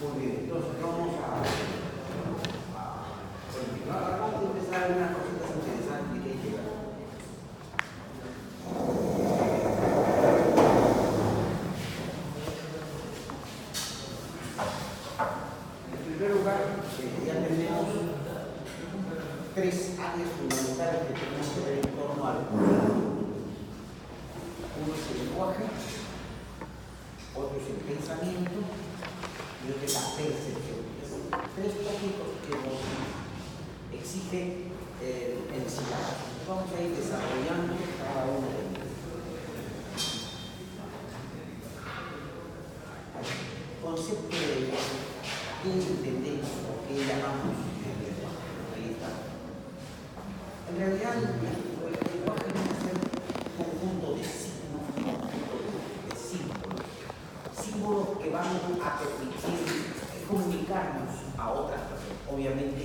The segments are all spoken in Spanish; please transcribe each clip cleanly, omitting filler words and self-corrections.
Muy bien, entonces vamos a continuar. Vamos a empezar unas cositas interesantes que hay que ver. En primer lugar, ya tenemos tres áreas fundamentales que tenemos que ver en torno al currículum. Uno es el lenguaje, otro es el pensamiento y otro es la percepción. Tres tópicos que nos exigen enseñar. Vamos a ir desarrollando cada uno de ellos. Concepto de lenguaje. ¿Qué entendemos o qué llamamos lenguaje? Ahí está. En realidad, el lenguaje es un conjunto de signos, de símbolos que van a permitir comunicarnos a otras personas. Obviamente,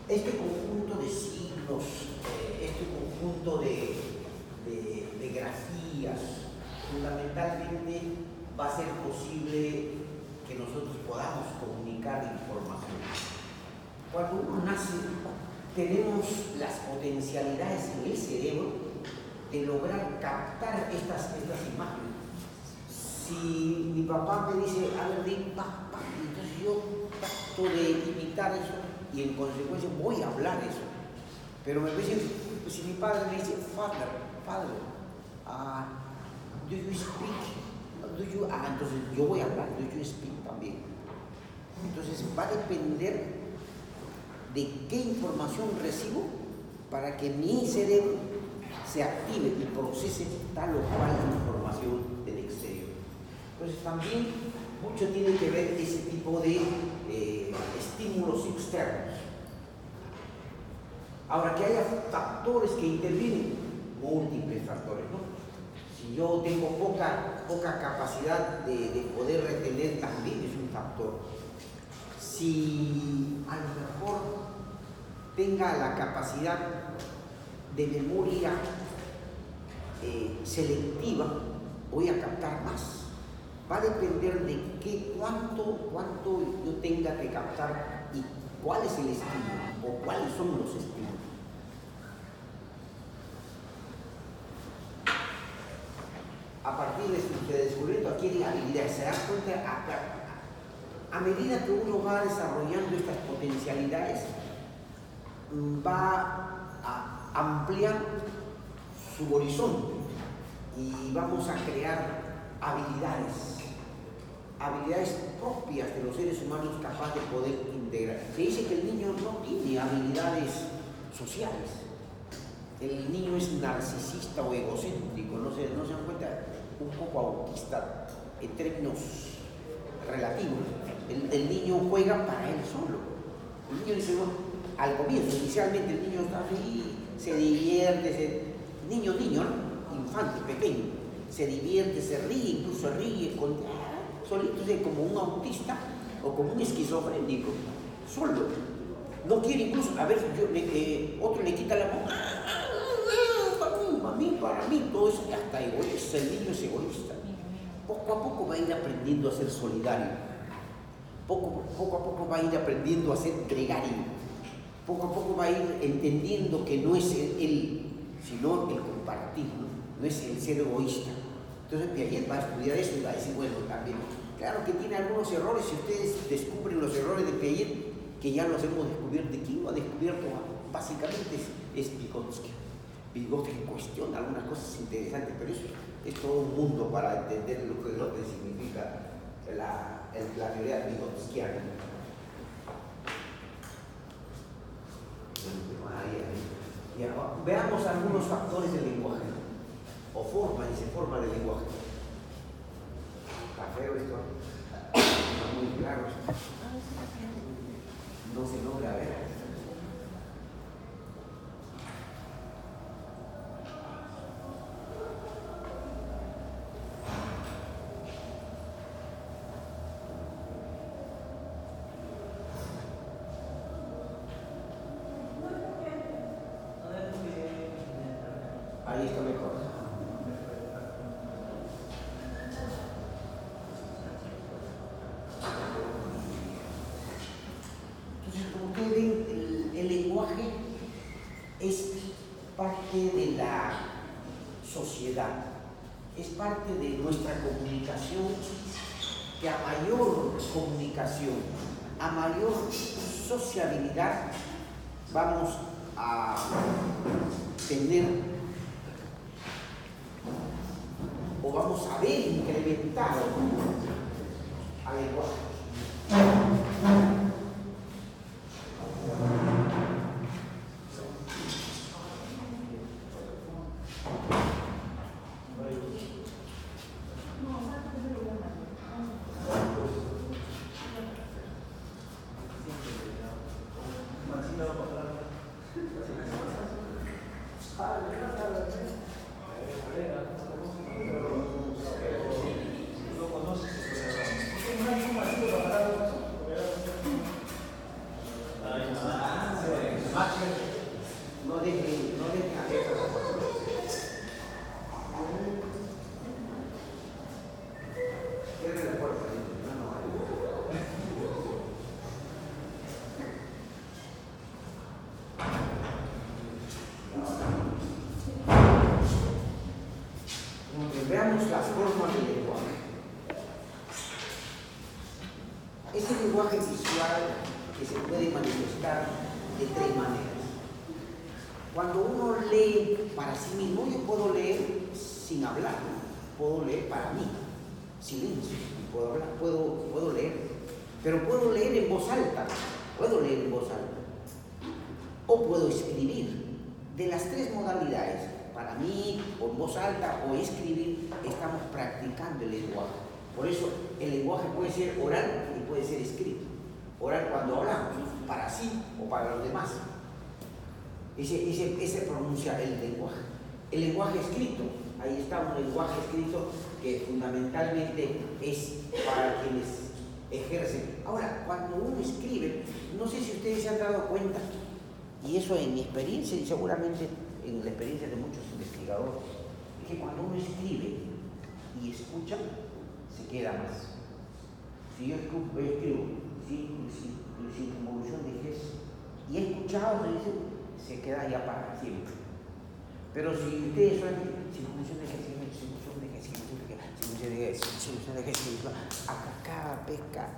este conjunto de signos, este conjunto de grafías, fundamentalmente va a ser posible que nosotros podamos comunicar información. Cuando uno nace, tenemos las potencialidades en el cerebro de lograr captar estas imágenes. Si mi papá me dice, a ver, di papá, entonces yo trato de imitar eso y en consecuencia voy a hablar eso. Pero me dice, pues, si mi padre me dice, father, do you speak? Entonces yo voy a hablar, do you speak también. Entonces va a depender de qué información recibo para que mi cerebro se active y procese tal o cual información del exterior. Entonces también mucho tiene que ver ese tipo de estímulos externos. Ahora, que haya factores que intervienen, múltiples factores, ¿no? Si yo tengo poca capacidad de poder retener, también es un factor. Si a lo mejor tenga la capacidad de memoria selectiva, voy a captar más. Va a depender de cuánto yo tenga que captar y cuál es el estímulo o cuáles son los estímulos. A partir de su descubrimiento adquiere habilidades. Se da cuenta, a medida que uno va desarrollando estas potencialidades, va a ampliar su horizonte y vamos a crear habilidades propias de los seres humanos capaces de poder integrar. Se dice que el niño no tiene habilidades sociales. El niño es narcisista o egocéntrico, no se dan cuenta, un poco autista en términos relativos. El niño juega para él solo. El niño dice, bueno, al comienzo, inicialmente el niño está así, se divierte, niño, ¿no? Infante, pequeño, se divierte, se ríe, incluso ríe solito, como un autista o como un esquizofrénico, solo. No quiere incluso, a ver, otro le quita la mano, para mí, todo eso ya está egoísta, el niño es egoísta. Poco a poco va a ir aprendiendo a ser solidario, poco a poco va a ir aprendiendo a ser gregario, poco a poco va a ir entendiendo que no es él, sino el compartir, no es el ser egoísta. Entonces Piaget va a estudiar eso y va a decir, bueno, también, claro que tiene algunos errores. Si ustedes descubren los errores de Piaget, que ya los hemos descubierto. ¿Quién lo ha descubierto? Básicamente es Vygotsky. Vygotsky cuestiona algunas cosas interesantes, pero eso es todo un mundo para entender lo que significa la teoría vygotskiana. Veamos algunos factores del lenguaje, o forma del lenguaje. Está feo esto, está muy claro. No se logra ver. Ahí está mejor. Entonces, como ustedes ven, el lenguaje es parte de la sociedad, es parte de nuestra comunicación, que a mayor comunicación, a mayor sociabilidad, vamos a tener o vamos a ver incrementado al lenguaje. Veamos las formas del lenguaje. Es el lenguaje visual que se puede manifestar de tres maneras. Cuando uno lee para sí mismo, yo puedo leer sin hablar, puedo leer para mí, silencio, puedo hablar, puedo leer, pero puedo leer en voz alta, o puedo escribir. De las tres modalidades, para mí, o en voz alta, o escribir, estamos practicando el lenguaje. Por eso el lenguaje puede ser oral y puede ser escrito. Oral cuando hablamos, para sí o para los demás. Ese pronuncia el lenguaje. El lenguaje escrito, ahí está un lenguaje escrito que fundamentalmente es para quienes ejercen. Ahora, cuando uno escribe, no sé si ustedes se han dado cuenta, y eso en mi experiencia y seguramente en la experiencia de muchos investigadores, es que cuando uno escribe y escucha, se queda más. Si yo escribo sin convolución de gestos y he escuchado, se queda ya para siempre. Pero si ustedes solamente sin convolución de gestos, acá, pesca,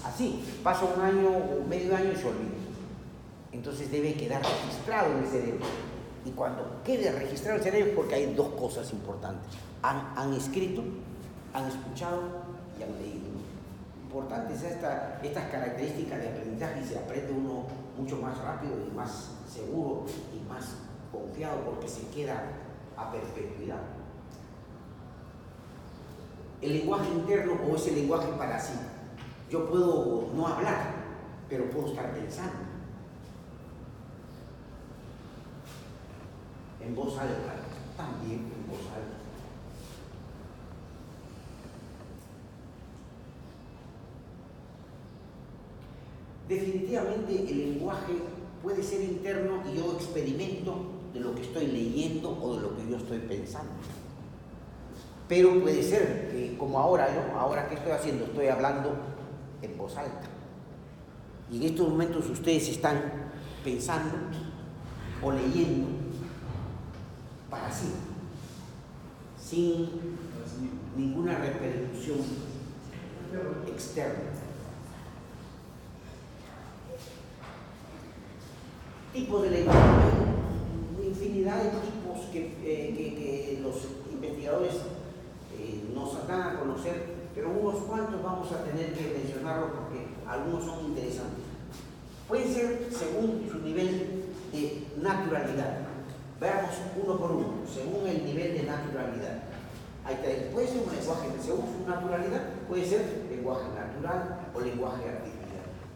así, pasa un año o medio año y se olvida. Entonces debe quedar registrado en el cerebro. Y cuando quede registrado el cerebro, porque hay dos cosas importantes. Han escrito, han escuchado y han leído. Importante es estas características de aprendizaje, y se aprende uno mucho más rápido y más seguro y más confiado porque se queda a perpetuidad. El lenguaje interno o ese lenguaje para sí. Yo puedo no hablar, pero puedo estar pensando. En voz alta, también en voz alta. Definitivamente el lenguaje puede ser interno y yo experimento de lo que estoy leyendo o de lo que yo estoy pensando. Pero puede ser que, como ahora, ahora ¿qué estoy haciendo? Estoy hablando en voz alta. Y en estos momentos ustedes están pensando o leyendo para sí, sin ninguna repercusión externa. Tipos de lenguaje, hay infinidad de tipos que los investigadores nos dan a conocer, pero unos cuantos vamos a tener que mencionarlos porque algunos son interesantes. Pueden ser según su nivel de naturalidad. Veamos uno por uno, según el nivel de naturalidad. Puede ser un lenguaje, según su naturalidad, puede ser lenguaje natural o lenguaje artificial.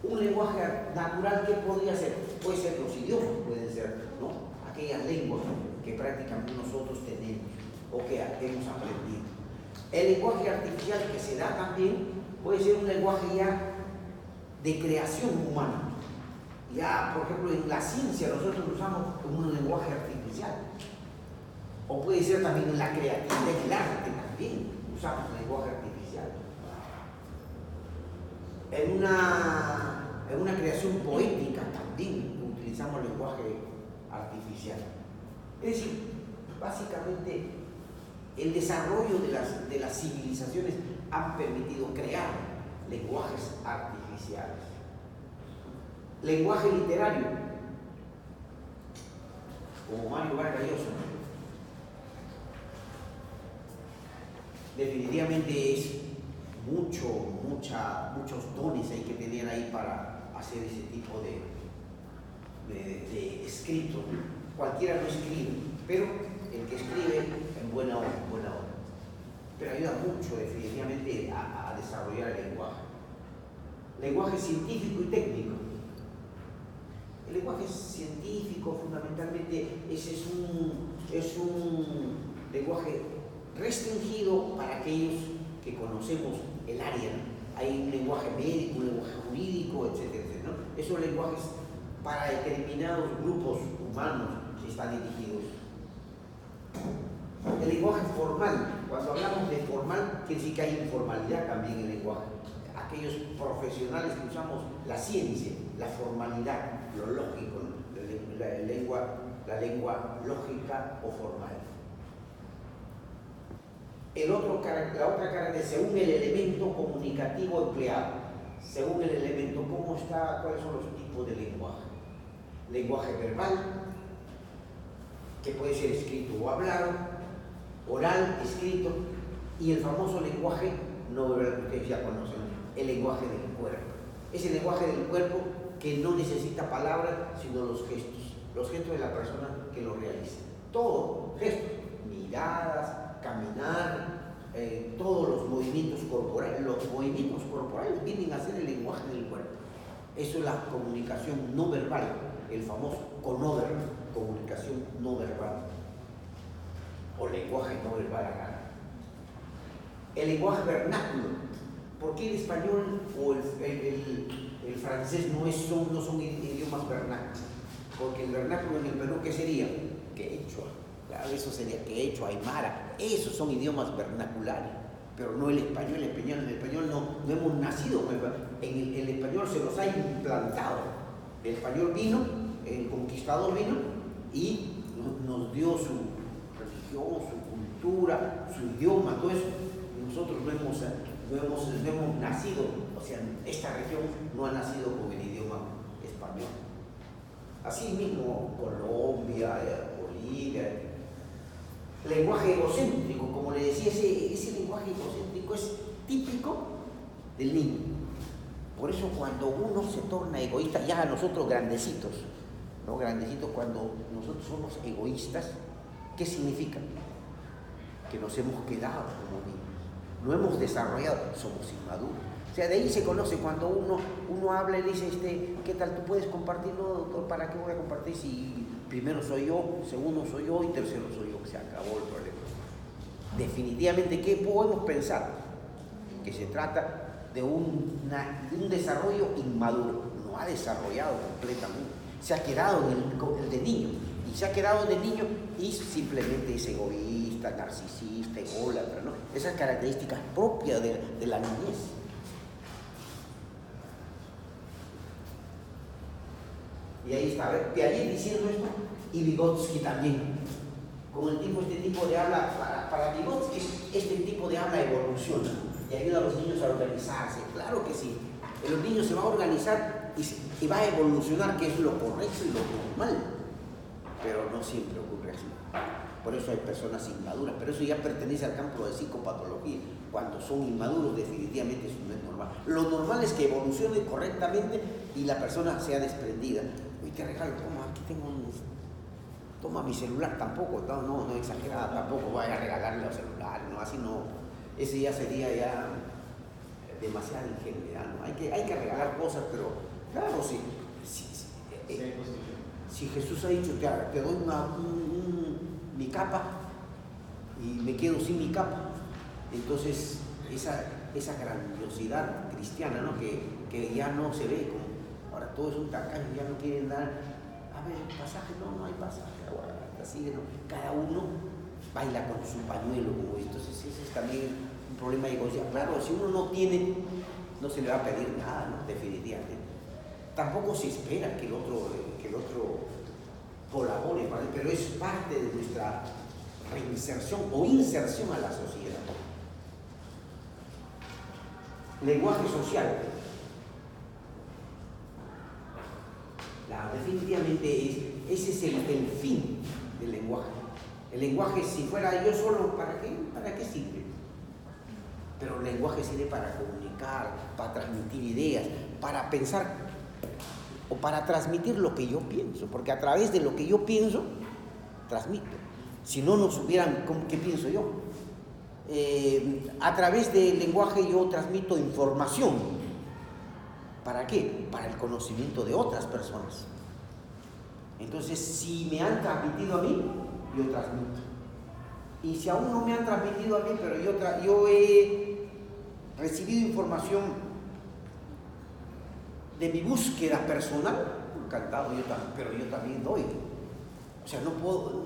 Un lenguaje natural, ¿qué podría ser? Puede ser los idiomas, pueden ser, ¿no? Aquellas lenguas que prácticamente nosotros tenemos o que hemos aprendido. El lenguaje artificial que se da también puede ser un lenguaje ya de creación humana. Ya, por ejemplo, en la ciencia nosotros usamos un lenguaje artificial. O puede ser también en la creatividad, en el arte también usamos lenguaje artificial. En una creación poética también utilizamos lenguaje artificial. Es decir, básicamente el desarrollo de las civilizaciones han permitido crear lenguajes artificiales. Lenguaje literario, como Mario Vargas Llosa. Definitivamente es muchos dones hay que tener ahí para hacer ese tipo de escrito. Cualquiera no escribe, pero el que escribe en buena hora. Pero ayuda mucho definitivamente a desarrollar el lenguaje. Lenguaje científico y técnico. El lenguaje científico fundamentalmente es un lenguaje restringido para aquellos que conocemos el área. Hay un lenguaje médico, un lenguaje jurídico, etcétera, etcétera, ¿no? Esos lenguajes para determinados grupos humanos que están dirigidos. El lenguaje formal, cuando hablamos de formal, quiere decir que hay informalidad también en el lenguaje. Aquellos profesionales que usamos la ciencia, la formalidad, lo lógico, la lengua lógica o formal. La otra característica, según el elemento comunicativo empleado, según el elemento, cuáles son los tipos de lenguaje. Lenguaje verbal, que puede ser escrito o hablado, oral, escrito, y el famoso lenguaje no verbal que ustedes ya conocen, el lenguaje del cuerpo. Es el lenguaje del cuerpo que no necesita palabras, sino los gestos de la persona que lo realiza. Todo, gestos, miradas, caminar, todos los movimientos corporales. Los movimientos corporales vienen a ser el lenguaje del cuerpo. Eso es la comunicación no verbal, el famoso conover, comunicación no verbal, o lenguaje no verbal acá. El lenguaje vernáculo. ¿Por qué el español o el francés no son idiomas vernáculos? Porque el vernáculo en el Perú, ¿qué sería? Quechua. Claro, eso sería quechua, aymara. Esos son idiomas vernaculares. Pero no el español. El español no hemos nacido con el español, se nos ha implantado. El español vino, el conquistador vino y nos dio su religión, su cultura, su idioma, todo eso. Nosotros no hemos nacido, o sea, esta región no ha nacido con el idioma español. Así mismo Colombia, Bolivia. Lenguaje egocéntrico, como le decía, ese lenguaje egocéntrico es típico del niño. Por eso cuando uno se torna egoísta, ya nosotros grandecitos, ¿no? Grandecitos, cuando nosotros somos egoístas, ¿qué significa? Que nos hemos quedado como niños. No hemos desarrollado, somos inmaduros. O sea, de ahí se conoce cuando uno habla y dice, ¿qué tal? ¿Tú puedes compartirlo, doctor? ¿Para qué voy a compartir si primero soy yo, segundo soy yo y tercero soy yo? Se acabó el problema. Definitivamente, ¿qué podemos pensar? Que se trata de un desarrollo inmaduro. No ha desarrollado completamente. Se ha quedado en el de niño. Y se ha quedado de niño y simplemente es egoísta, narcisista, ególatra, ¿no? Esas características propias de la niñez. Y ahí está, de allí diciendo esto, y Vygotsky también. Como este tipo de habla, para Vygotsky, este tipo de habla evoluciona y ayuda a los niños a organizarse. Claro que sí. Los niños se van a organizar y va a evolucionar, que es lo correcto y lo normal. Pero no siempre ocurre así. Por eso hay personas inmaduras, pero eso ya pertenece al campo de psicopatología. Cuando son inmaduros, definitivamente eso no es normal. Lo normal es que evolucione correctamente y la persona sea desprendida. Uy, te regalo, toma, aquí tengo toma mi celular, tampoco, no exagerada, tampoco vaya a regalarle los celulares, no, así no. Ese ya sería ya demasiada ingenuidad, ¿no? Hay que regalar cosas, pero claro, si Jesús ha dicho, te doy mi capa y me quedo sin mi capa, entonces esa grandiosidad cristiana, ¿no? que ya no se ve, como ahora todo es un tacaño, ya no quieren dar, a ver, pasaje, no hay pasaje, así, ¿no? Cada uno baila con su pañuelo, como entonces ese es también un problema de egoísmo. Claro, si uno no tiene, no se le va a pedir nada, ¿no? Definitivamente. Tampoco se espera que el otro colabore, pero es parte de nuestra reinserción o inserción a la sociedad. Lenguaje social. Definitivamente ese es el fin del lenguaje. El lenguaje, si fuera yo solo, ¿para qué sirve? Pero el lenguaje sirve para comunicar, para transmitir ideas, para pensar o para transmitir lo que yo pienso, porque a través de lo que yo pienso, transmito. Si no nos supieran qué pienso yo, a través del lenguaje yo transmito información. ¿Para qué? Para el conocimiento de otras personas. Entonces, si me han transmitido a mí, yo transmito. Y si aún no me han transmitido a mí, pero yo he recibido información de mi búsqueda personal, encantado, pero yo también doy. O sea, no puedo,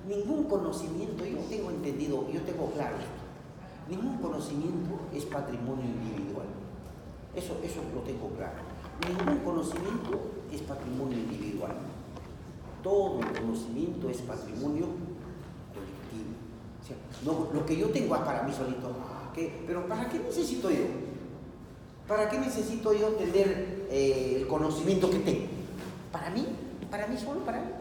ningún conocimiento, yo tengo claro esto, ningún conocimiento es patrimonio individual. Eso lo tengo claro. Ningún conocimiento es patrimonio individual. Todo conocimiento es patrimonio colectivo. O sea, no, lo que yo tengo es para mí solito. Pero ¿para qué necesito yo? ¿Para qué necesito yo tener el conocimiento que tengo? ¿Para mí? Solo para mí.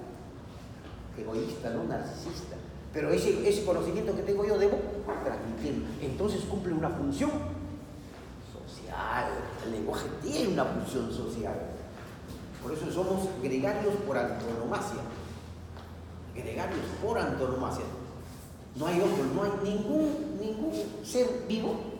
Egoísta, no narcisista. Pero ese conocimiento que tengo yo debo transmitirlo. Entonces cumple una función social. El lenguaje tiene una función social. Por eso somos gregarios por antonomasia. Gregarios por antonomasia. No hay otro, no hay ningún ser vivo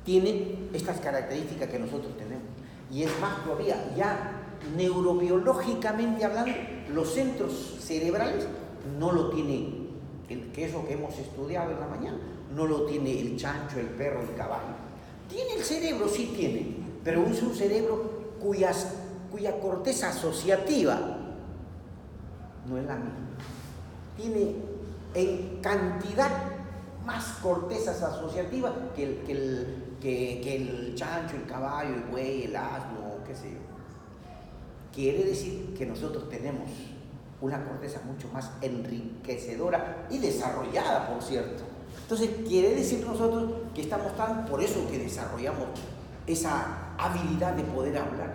tiene estas características que nosotros tenemos. Y es más todavía, ya neurobiológicamente hablando, los centros cerebrales no lo tiene, que eso que hemos estudiado en la mañana, no lo tiene el chancho, el perro, el caballo. Tiene el cerebro, sí tiene, pero es un cerebro cuya corteza asociativa no es la misma. Tiene en cantidad más cortezas asociativas que el chancho, el caballo, el buey, el asno, qué sé yo. Quiere decir que nosotros tenemos una corteza mucho más enriquecedora y desarrollada, por cierto. Entonces, quiere decir nosotros que estamos por eso que desarrollamos esa habilidad de poder hablar.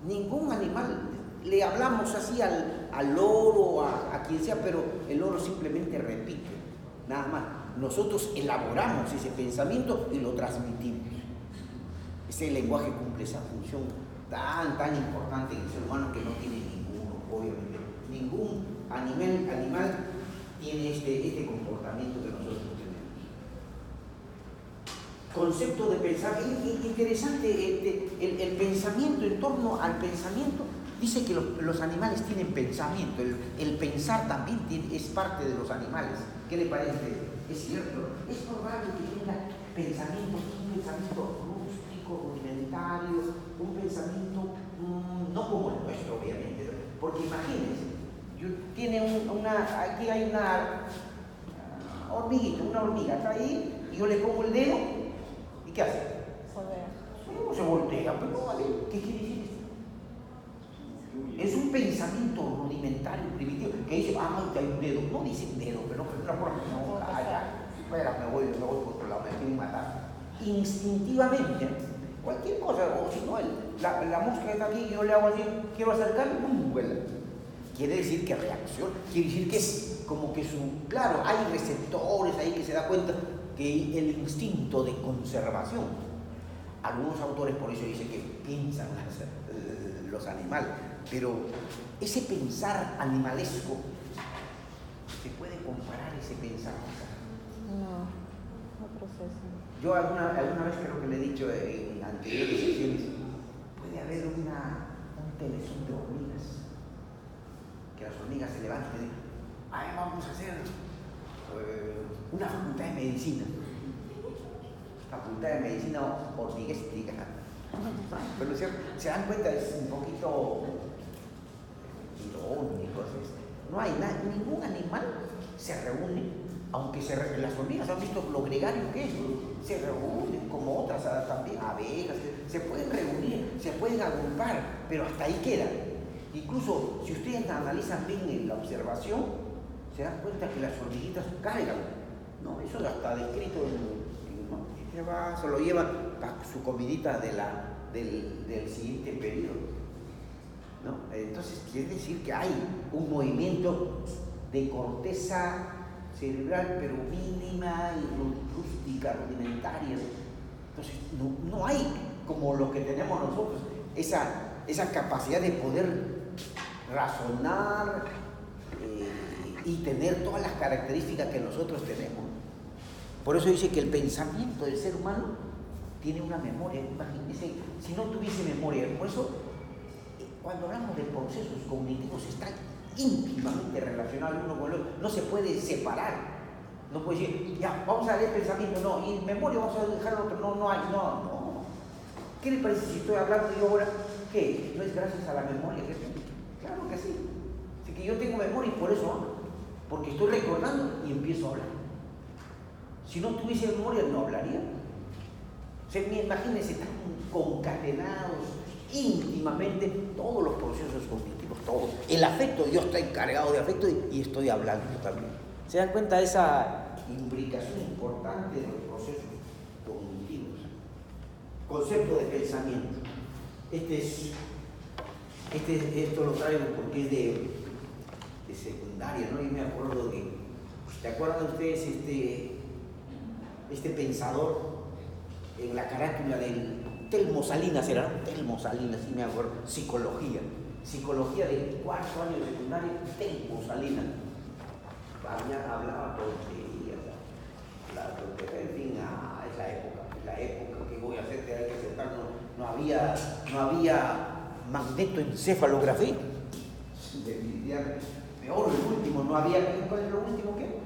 Ningún animal, le hablamos así al loro, a quien sea, pero el loro simplemente repite, nada más. Nosotros elaboramos ese pensamiento y lo transmitimos. Ese lenguaje cumple esa función tan importante en el ser humano que no tiene ninguno, obviamente. Ningún animal tiene este comportamiento que nosotros tenemos. Concepto de pensar, interesante, el pensamiento, en torno al pensamiento, dice que los animales tienen pensamiento, el pensar también es parte de los animales. ¿Qué le parece? Es cierto, es probable que tenga un pensamiento rústico, rudimentario, un pensamiento no como el nuestro, obviamente, porque imagínense, aquí hay una hormiga, está ahí, y yo le pongo el dedo, ¿y qué hace? No se voltea, pero vale, ¿qué quiere decir esto? Es un pensamiento rudimentario, primitivo, que dice, hay un dedo, no dice dedo, pero no, espera, me voy por otro lado, me quieren matar. Instintivamente, cualquier cosa, o si no, la mosca está aquí, yo le hago así, quiero acercarme, ¡pum! Vuela. Quiere decir que reacciona, quiere decir que es como que claro, hay receptores ahí que se da cuenta que el instinto de conservación. Algunos autores por eso dicen que piensan los animales, pero ese pensar animalesco, ¿se puede comparar ese pensar? No procesa. Yo alguna vez creo que le he dicho en anteriores sesiones, puede haber un telesón de hormigas, que las hormigas se levantan y dicen, ay, vamos a hacer una facultad de medicina. Facultad de medicina hormiguística. Pero se dan cuenta, es un poquito irónico. No hay ningún animal se reúne, aunque las hormigas han visto lo gregario que es, se reúnen como otras también, abejas, se pueden reunir, se pueden agrupar, pero hasta ahí queda. Incluso si ustedes analizan bien en la observación, se dan cuenta que las hormiguitas cargan, ¿no? Eso está descrito se lo lleva para su comidita del siguiente periodo, ¿no? Entonces quiere decir que hay un movimiento de corteza cerebral, pero mínima y rústica, rudimentaria. Entonces no hay como lo que tenemos nosotros, esa capacidad de poder razonar y tener todas las características que nosotros tenemos. Por eso dice que el pensamiento del ser humano tiene una memoria. Imagínense, si no tuviese memoria, por eso cuando hablamos de procesos cognitivos están íntimamente relacionados uno con el otro, no se puede separar. No puede decir, ya, vamos a leer pensamiento, no, y memoria vamos a dejar otro, no hay, no. ¿Qué le parece si estoy hablando yo ahora? ¿Qué? ¿No es gracias a la memoria que tengo? Claro que sí. Así que yo tengo memoria y por eso hablo, porque estoy recordando y empiezo a hablar. Si no tuviese memoria, no hablaría. O sea, imagínense, están concatenados íntimamente todos los procesos cognitivos, todos. El afecto, yo estoy cargado de afecto y estoy hablando también. ¿Se dan cuenta de esa imbricación importante de los procesos cognitivos? Concepto de pensamiento. Esto lo traigo porque es de secundaria, ¿no? Y me acuerdo de, ¿se acuerdan ustedes este pensador en la carátula del Telmo Salinas, era Telmo Salinas, sí me acuerdo, psicología de 4 años de secundaria, Telmo Salinas, hablaba tonterías, en fin, es la época, ¿qué voy a hacer? Hay que aceptar, no había magnetoencefalografía, definitivamente, peor el último, no había, ¿cuál es lo último que?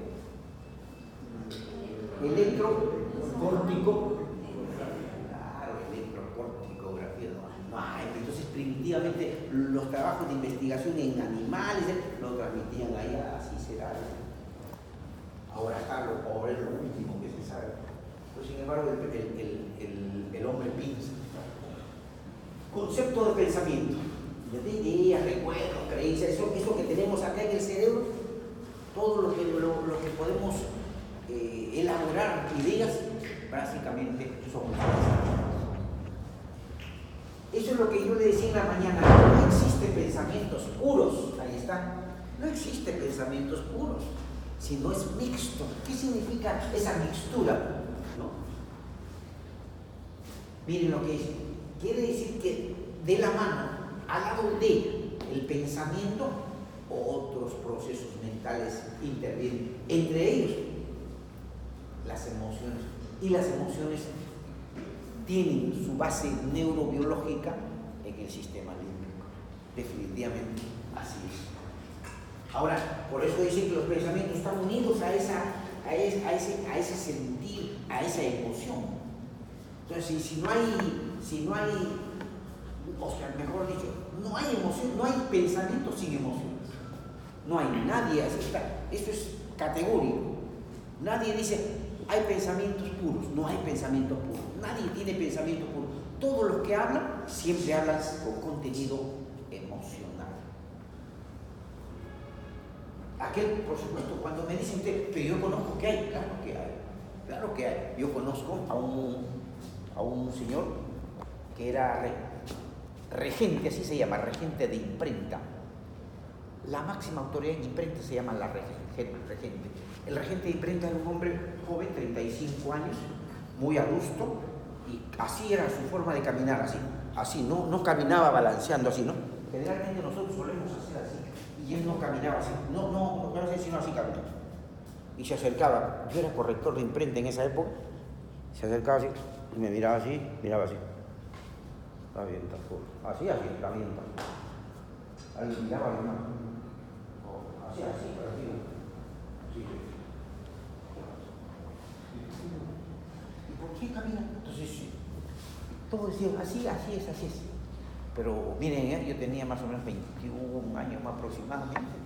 Electrocórtico. Claro, electrocorticografía. No hay. Entonces, primitivamente, los trabajos de investigación en animales lo transmitían ahí, así será. Ahora está lo último que se sabe. Pero, sin embargo, el hombre piensa. Concepto de pensamiento. De ideas, recuerdos, creencias, eso que tenemos acá en el cerebro, todo lo que podemos elaborar ideas, básicamente son pensamientos. Eso es lo que yo le decía en la mañana, no existen pensamientos puros, ahí está, no existen pensamientos puros, sino es mixto. ¿Qué significa esa mixtura? ¿No? Miren lo que dice, quiere decir que de la mano, al lado de el pensamiento, otros procesos mentales intervienen, entre ellos las emociones, y las emociones tienen su base neurobiológica en el sistema límbico, definitivamente así es. Ahora, por eso dicen que los pensamientos están unidos a ese sentir, a esa emoción. Entonces, si no hay, o sea, mejor dicho, no hay emoción, no hay pensamiento sin emociones. No hay nadie, esto es categórico. Nadie dice, hay pensamientos puros, no hay pensamientos puros. Nadie tiene pensamiento puro. Todos los que hablan, siempre hablan con contenido emocional. Aquel, por supuesto, cuando me dice usted, pero yo conozco que hay, claro que hay. Yo conozco a un señor que era regente, así se llama, regente de imprenta. La máxima autoridad en imprenta se llama la regente. El regente de imprenta era un hombre joven, 35 años, muy adusto, y así era su forma de caminar, así, no caminaba balanceando así, ¿no? Generalmente nosotros solemos hacer así, y él no caminaba así, no sé sino así caminaba. Y se acercaba, yo era corrector de imprenta en esa época, se acercaba así, y me miraba así. Avienta, así, avienta. Ahí miraba a mi mano. Así, para arriba. Sí. ¿Y por qué camina? Entonces, todos decían, así es. Pero miren, yo tenía más o menos 21 años más aproximadamente.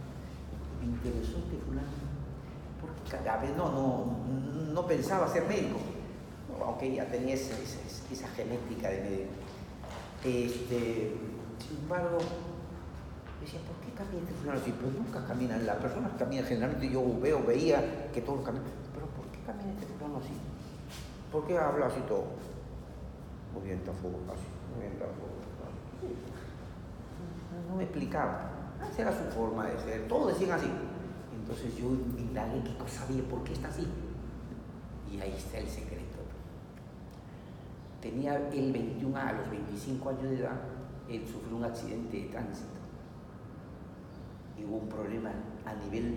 Me interesó este fulano. Porque cada vez no pensaba ser médico. Aunque ya tenía esa genética de médico. Sin embargo, decía, ¿por qué camina este fulano así? Pues nunca caminan, las personas caminan, generalmente yo veía que todos caminan, pero ¿por qué camina este fulano así? ¿Por qué habla así todo? Muy bien, así. No me explicaba, esa era su forma de ser, todos decían así. Entonces yo indagué qué cosa sabía, por qué está así. Y ahí está el secreto. Tenía él 21 a los 25 años de edad, él sufrió un accidente de tránsito y hubo un problema a nivel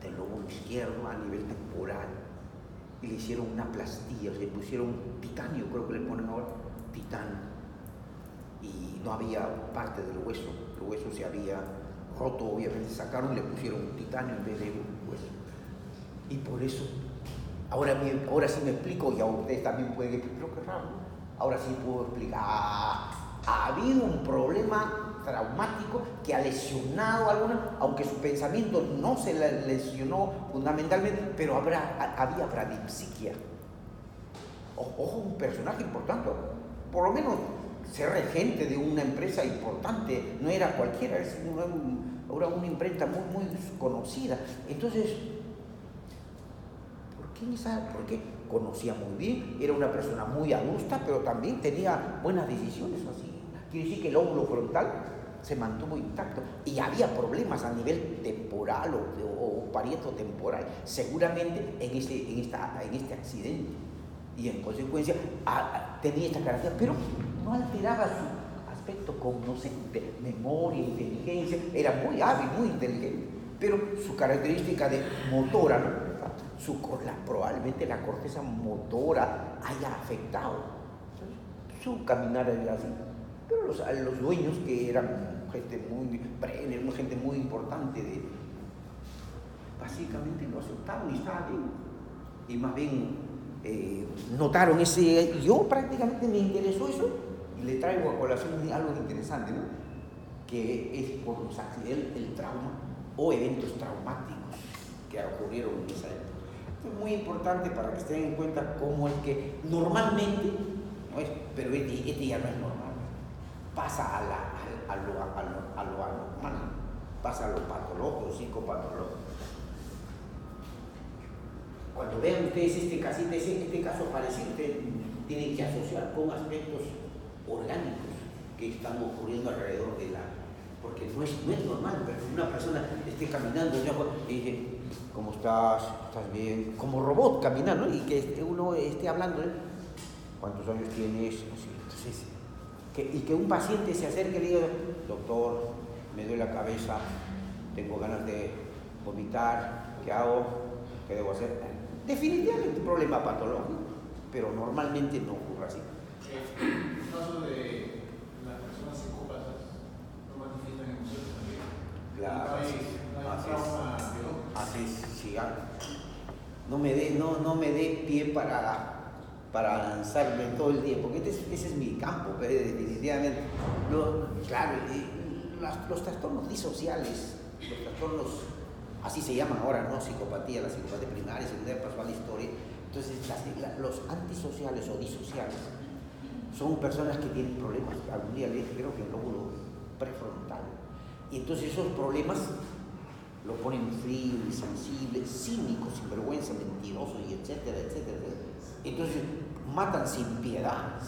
del lóbulo izquierdo, a nivel temporal, y le hicieron una plastilla, o sea, le pusieron titanio, creo que le ponen ahora, titanio, y no había parte del hueso, el hueso se había roto, obviamente sacaron y le pusieron titanio en vez de un hueso, y por eso ahora sí me explico, y a ustedes también pueden decir, pero qué raro, ahora sí puedo explicar. Ha habido un problema traumático que ha lesionado a alguna, aunque su pensamiento no se lesionó fundamentalmente, pero había bradipsiquia. Ojo, un personaje importante, por lo menos ser regente de una empresa importante, no era cualquiera, era una imprenta muy conocida. Entonces, porque conocía muy bien, era una persona muy adusta, pero también tenía buenas decisiones, así. Quiere decir que el óvulo frontal se mantuvo intacto y había problemas a nivel temporal o parieto-temporal, seguramente en este accidente, y en consecuencia tenía esta característica, pero no alteraba su aspecto cognoscente, memoria, inteligencia, era muy hábil, muy inteligente, pero su característica de motora, ¿no? Probablemente la corteza motora haya afectado su caminar era así, pero los dueños, que eran gente muy importante, básicamente lo aceptaron y estaba bien, y más bien notaron ese. Yo prácticamente me interesó eso y le traigo a colación algo interesante, ¿no? Que es por los accidentes, el trauma o eventos traumáticos que ocurrieron en esa época. Es muy importante para que se den en cuenta cómo es que normalmente, no es, pero este ya no es normal, pasa a lo anormal, pasa a lo patológico, psicopatológico. Cuando vean ustedes este caso parecido, ustedes tienen que asociar con aspectos orgánicos que están ocurriendo alrededor de porque no es normal, pero una persona esté caminando y dice, ¿cómo estás? ¿Estás bien? Como robot caminando, y que uno esté hablando, ¿cuántos años tienes? Entonces, y que un paciente se acerque y le diga, doctor, me duele la cabeza, tengo ganas de vomitar, ¿qué hago? ¿Qué debo hacer? Definitivamente un problema patológico, pero normalmente no ocurre así. En el caso de las personas psicópatas, no manifiestan emociones también. Claro, así sí. No me dé pie para lanzarme todo el tiempo, porque ese es mi campo, definitivamente. Los trastornos disociales, los trastornos, así se llaman ahora, ¿no? Psicopatía, la psicopatía primaria, secundaria, pasó a la historia. Entonces, los antisociales o disociales son personas que tienen problemas, algún día le dije, creo que el lóbulo prefrontal. Y entonces esos problemas lo ponen frío, insensible, cínico, sinvergüenza, mentiroso, y etcétera. Entonces, matan sin piedad,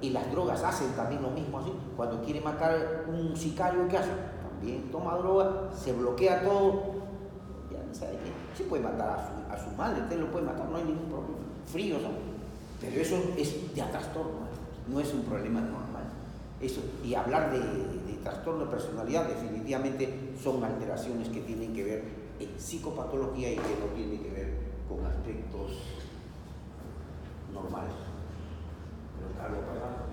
y las drogas hacen también lo mismo así. Cuando quiere matar un sicario, ¿qué hace? También toma droga, se bloquea todo, ya no sabe qué. Se puede matar a su madre, usted lo puede matar, no hay ningún problema, frío, ¿no? Pero eso es de trastorno, no es un problema normal. Eso, y hablar de trastorno de personalidad definitivamente son alteraciones que tienen que ver en psicopatología y que no tienen que ver con aspectos normales. Algo para